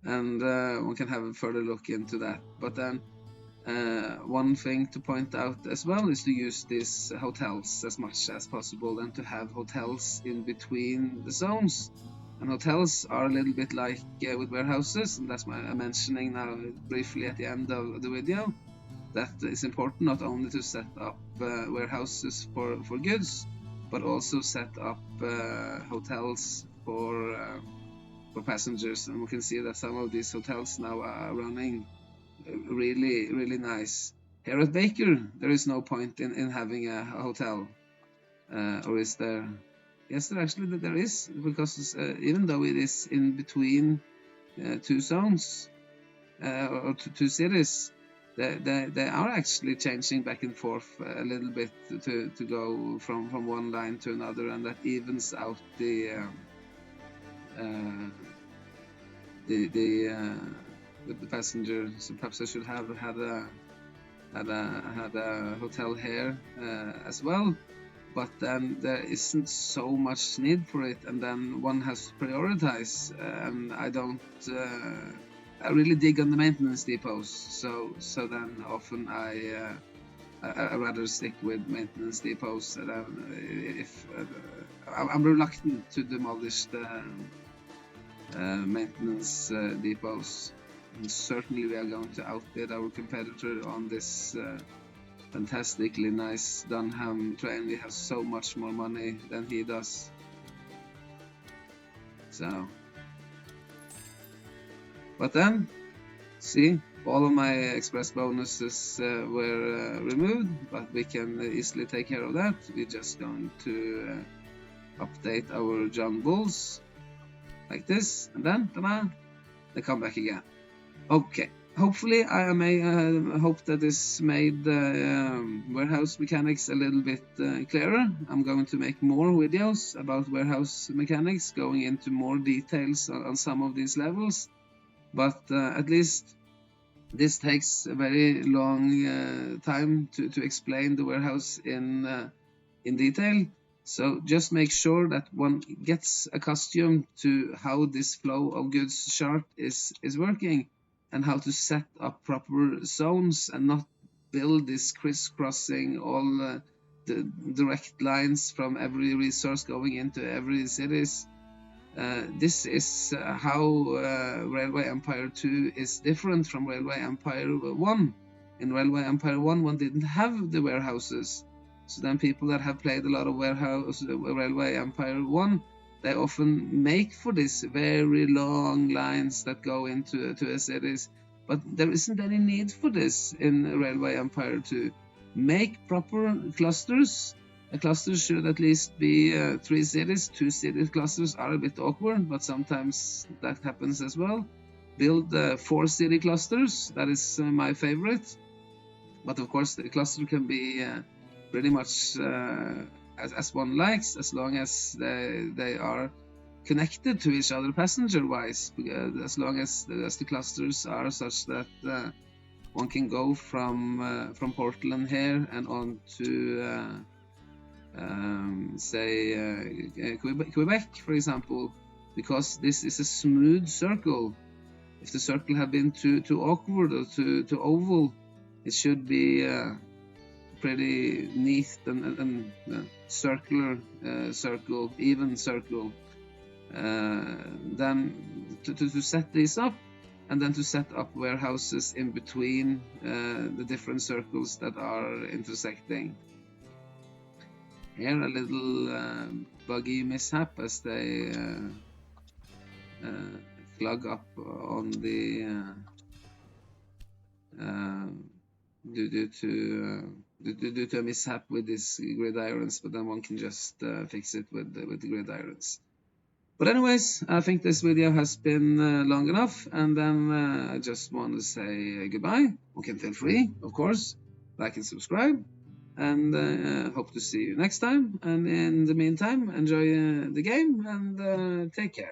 and one can have a further look into that. But then one thing to point out as well is to use these hotels as much as possible, and to have hotels in between the zones. And hotels are a little bit like with warehouses, and that's why I'm mentioning now briefly at the end of the video that it's important not only to set up warehouses for goods, but also set up hotels for passengers. And we can see that some of these hotels now are running really, really nice. Here at Baker, there is no point in having a hotel, or is there? Yes, there is, because even though it is in between two zones or two cities, they are actually changing back and forth a little bit to go from one line to another, and that evens out the passenger. So perhaps I should have had a hotel here as well. But then there isn't so much need for it, and then one has to prioritize. And I I really dig on the maintenance depots. So then often I rather stick with maintenance depots. If I'm reluctant to demolish the maintenance depots. And certainly, we are going to outbid our competitor on this fantastically nice Dunham train. We have so much more money than he does. So, but then, see, all of my express bonuses were removed, but we can easily take care of that. We're just going to update our John Bulls like this, and then, ta-da, they come back again. Okay, hopefully I may hope that this made warehouse mechanics a little bit clearer. I'm going to make more videos about warehouse mechanics, going into more details on some of these levels, but at least this takes a very long time to explain the warehouse in detail. So just make sure that one gets accustomed to how this flow of goods chart is working, and how to set up proper zones and not build this crisscrossing all the direct lines from every resource going into every cities. This is how Railway Empire 2 is different from Railway Empire 1. In Railway Empire 1, one didn't have the warehouses. So then people that have played a lot of Railway Empire 1, they often make for these very long lines that go into a cities. But there isn't any need for this in Railway Empire 2. Make proper clusters. A cluster should at least be 3 cities. 2 city clusters are a bit awkward, but sometimes that happens as well. Build 4 city clusters. That is my favorite. But of course, the cluster can be pretty much as one likes, as long as they are connected to each other passenger-wise. As long as the clusters are such that one can go from Portland here and on to say Quebec, for example, because this is a smooth circle. If the circle had been too awkward or too oval, it should be pretty neat and circular circle, even circle. Then to set these up, and then to set up warehouses in between the different circles that are intersecting. Here a little buggy mishap as they clog up on the due to a mishap with these gridirons, but then one can just fix it with the gridirons. But anyways, I think this video has been long enough, and then I just want to say goodbye. One can feel free, of course, like and subscribe, and hope to see you next time. And in the meantime, enjoy the game and take care.